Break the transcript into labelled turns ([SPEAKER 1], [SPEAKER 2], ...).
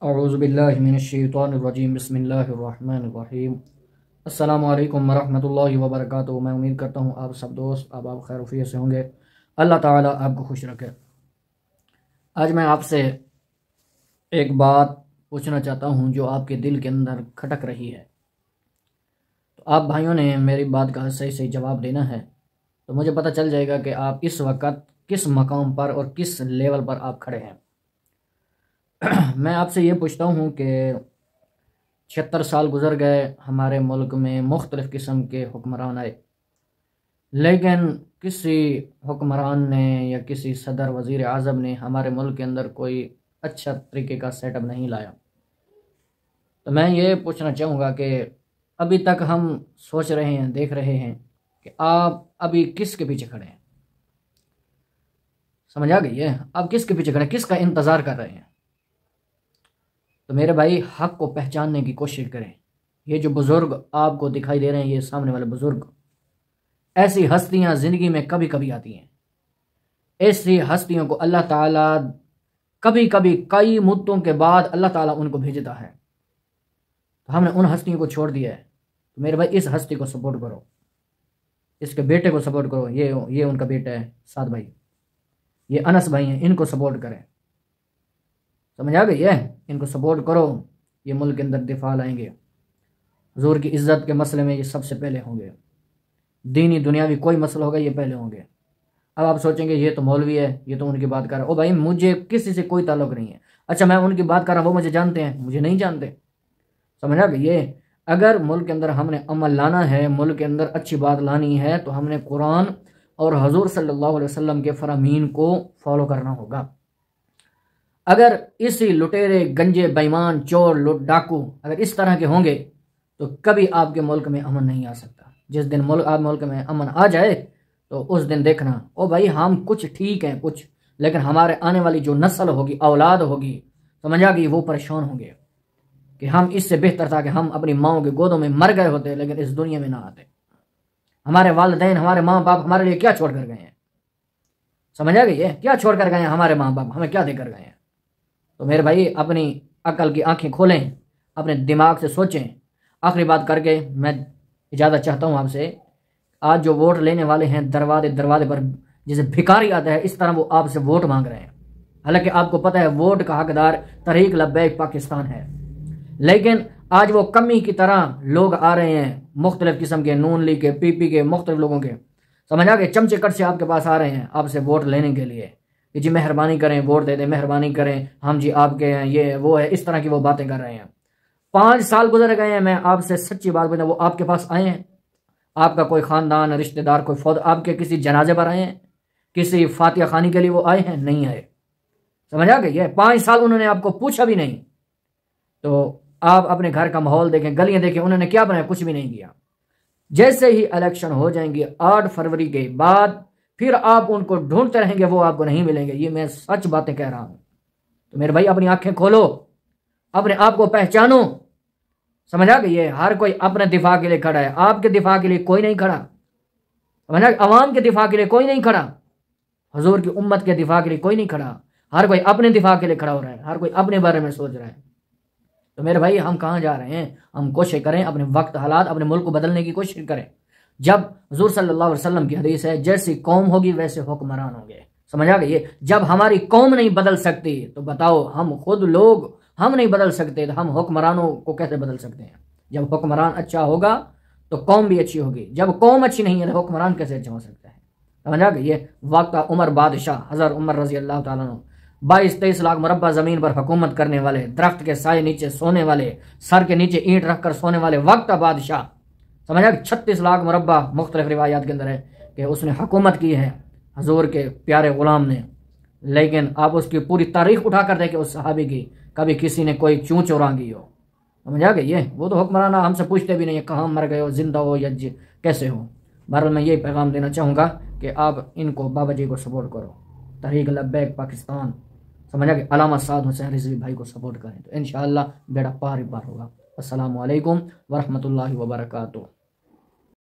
[SPEAKER 1] اعوذ باللہ من الشیطان الرجیم بسم اللہ الرحمن الرحیم۔ السلام علیکم ورحمۃ اللہ وبرکاتہ۔ میں امید کرتا ہوں آپ سب دوست آپ خیر وفیت سے ہوں گے۔ اللہ تعالیٰ آپ کو خوش رکھے۔ آج میں آپ سے ایک بات پوچھنا چاہتا ہوں جو آپ کے دل کے اندر کھٹک رہی ہے، تو آپ بھائیوں نے میری بات کا صحیح جواب دینا ہے، تو مجھے پتہ چل جائے گا کہ آپ اس وقت کس مقام پر اور کس لیول پر آپ کھڑے ہیں۔ میں آپ سے یہ پوچھتا ہوں کہ 76 سال گزر گئے، ہمارے ملک میں مختلف قسم کے حکمران آئے، لیکن کسی حکمران نے یا کسی صدر وزیر اعظم نے ہمارے ملک کے اندر کوئی اچھا طریقے کا سیٹ اپ نہیں لایا۔ تو میں یہ پوچھنا چاہوں گا کہ ابھی تک ہم سوچ رہے ہیں، دیکھ رہے ہیں کہ آپ ابھی کس کے پیچھے کھڑے ہیں۔ سمجھ آ گئی ہے؟ آپ کس کے پیچھے کھڑے ہیں، کس کا انتظار کر رہے ہیں؟ تو میرے بھائی حق کو پہچاننے کی کوشش کریں۔ یہ جو بزرگ آپ کو دکھائی دے رہے ہیں، یہ سامنے والے بزرگ، ایسی ہستیاں زندگی میں کبھی کبھی آتی ہیں۔ ایسی ہستیوں کو اللہ تعالیٰ کبھی کبھی کئی مدتوں کے بعد اللہ تعالیٰ ان کو بھیجتا ہے، تو ہم نے ان ہستیوں کو چھوڑ دیا ہے۔ تو میرے بھائی اس ہستی کو سپورٹ کرو، اس کے بیٹے کو سپورٹ کرو۔ یہ ان کا بیٹا ہے سعد بھائی، یہ انس بھائی ہیں، ان کو سپورٹ کریں۔ سمجھ آ گئی ہے؟ ان کو سپورٹ کرو، یہ ملک کے اندر دفاع لائیں گے۔ حضور کی عزت کے مسئلے میں یہ سب سے پہلے ہوں گے، دینی دنیاوی کوئی مسئلہ ہوگا یہ پہلے ہوں گے۔ اب آپ سوچیں گے یہ تو مولوی ہے، یہ تو ان کی بات کر رہا ہے۔ او بھائی مجھے کسی سے کوئی تعلق نہیں ہے۔ اچھا میں ان کی بات کر رہا ہوں، وہ مجھے جانتے ہیں، مجھے نہیں جانتے۔ سمجھ آ گئی ہے؟ اگر ملک کے اندر ہم نے عمل لانا ہے، ملک کے اندر اچھی بات لانی ہے، تو ہم نے قرآن اور حضور صلی اللہ علیہ وسلم کے فرامین کو فالو کرنا ہوگا۔ اگر اسی لٹیرے گنجے بیمان چور ڈاکو اگر اس طرح کے ہوں گے تو کبھی آپ کے ملک میں امن نہیں آ سکتا۔ جس دن آپ ملک میں امن آ جائے تو اس دن دیکھنا او بھائی ہم کچھ ٹھیک ہیں کچھ، لیکن ہمارے آنے والی جو نسل ہوگی، اولاد ہوگی، سمجھ آ گئی، وہ پریشان ہوں گے کہ ہم اس سے بہتر تھا کہ ہم اپنی ماؤں کے گودوں میں مر گئے ہوتے لیکن اس دنیا میں نہ آتے۔ ہمارے والدین، ہمارے ماں باپ ہمارے لیے کیا چھوڑ کر گئے ہیں؟ سمجھ آ گئی ہے؟ کیا چھوڑ کر گئے ہیں ہمارے ماں باپ، ہمیں کیا دے کر گئے ہیں؟ تو میرے بھائی اپنی عقل کی آنکھیں کھولیں، اپنے دماغ سے سوچیں۔ آخری بات کر کے میں اجازت چاہتا ہوں آپ سے، آج جو ووٹ لینے والے ہیں دروازے پر جسے بھکاری آتا ہے، اس طرح وہ آپ سے ووٹ مانگ رہے ہیں، حالانکہ آپ کو پتہ ہے ووٹ کا حقدار تحریک لبیک پاکستان ہے، لیکن آج وہ کمی کی طرح لوگ آ رہے ہیں، مختلف قسم کے نون لیگ کے، پی پی کے، مختلف لوگوں کے، سمجھ آ گئے، چمچے کٹ سے آپ کے پاس آ رہے ہیں آپ سے ووٹ لینے کے لیے کہ جی مہربانی کریں ووٹ دے دیں، مہربانی کریں، ہم جی آپ کے ہیں، یہ وہ ہے، اس طرح کی وہ باتیں کر رہے ہیں۔ 5 سال گزر گئے ہیں، میں آپ سے سچی بات بتا، وہ آپ کے پاس آئے ہیں؟ آپ کا کوئی خاندان رشتہ دار کوئی فوت آپ کے کسی جنازے پر آئے ہیں؟ کسی فاتحہ خوانی کے لیے وہ آئے ہیں؟ نہیں آئے۔ سمجھ آ گئی ہے؟ 5 سال انہوں نے آپ کو پوچھا بھی نہیں۔ تو آپ اپنے گھر کا ماحول دیکھیں، گلیاں دیکھیں، انہوں نے کیا بنایا؟ کچھ بھی نہیں کیا۔ جیسے ہی الیکشن ہو جائیں گے 8 فروری کے بعد پھر آپ ان کو ڈھونڈتے رہیں گے، وہ آپ کو نہیں ملیں گے، یہ میں سچ باتیں کہہ رہا ہوں۔ تو میرے بھائی اپنی آنکھیں کھولو، اپنے آپ کو پہچانو۔ سمجھ آ گئی ہے؟ ہر کوئی اپنے دفاع کے لیے کھڑا ہے، آپ کے دفاع کے لیے کوئی نہیں کھڑا، سمجھ آ گئی؟ عوام کے دفاع کے لیے کوئی نہیں کھڑا، حضور کی امت کے دفاع کے لیے کوئی نہیں کھڑا، ہر کوئی اپنے دفاع کے لیے کھڑا ہو رہا ہے، ہر کوئی اپنے بارے میں سوچ رہا ہے۔ تو میرے بھائی ہم کہاں جا رہے ہیں؟ ہم کوشش کریں، اپنے وقت حالات اپنے ملک کو بدلنے کی کوشش کریں۔ جب حضور صلی اللہ علیہ وسلم کی حدیث ہے جیسی قوم ہوگی ویسے حکمران ہوں گے، سمجھ آ گئی؟ جب ہماری قوم نہیں بدل سکتی تو بتاؤ ہم خود لوگ ہم نہیں بدل سکتے تو ہم حکمرانوں کو کیسے بدل سکتے ہیں؟ جب حکمران اچھا ہوگا تو قوم بھی اچھی ہوگی، جب قوم اچھی نہیں ہے تو حکمران کیسے اچھا ہو سکتا ہے؟ سمجھ آ گئی؟ وقت عمر بادشاہ حضرت عمر رضی اللہ تعالیٰ عنہ 22-23 لاکھ مربع زمین پر حکومت کرنے والے، درخت کے سائے نیچے سونے والے، سر کے نیچے اینٹ رکھ کر سونے والے وقت بادشاہ، سمجھا کہ 36 لاکھ مربع مختلف روایات کے اندر ہے کہ اس نے حکومت کی ہے حضور کے پیارے غلام نے، لیکن آپ اس کی پوری تاریخ اٹھا کر دیکھیں اس صحابی کی، کبھی کسی نے کوئی چون چورانگی ہو، سمجھا گئی ہے؟ وہ تو حکمرانہ ہم سے پوچھتے بھی نہیں کہاں مر گئے ہو، زندہ ہو یا کیسے ہو۔ بہرحال میں یہی پیغام دینا چاہوں گا کہ آپ ان کو بابا جی کو سپورٹ کرو، تحریک لبیک پاکستان، سمجھا کہ علامہ سعد حسین رضوی بھائی کو سپورٹ کریں تو انشاءاللہ بیڑا پار ہی پار ہوگا۔ السلام علیکم ورحمۃ اللہ وبرکاتہ۔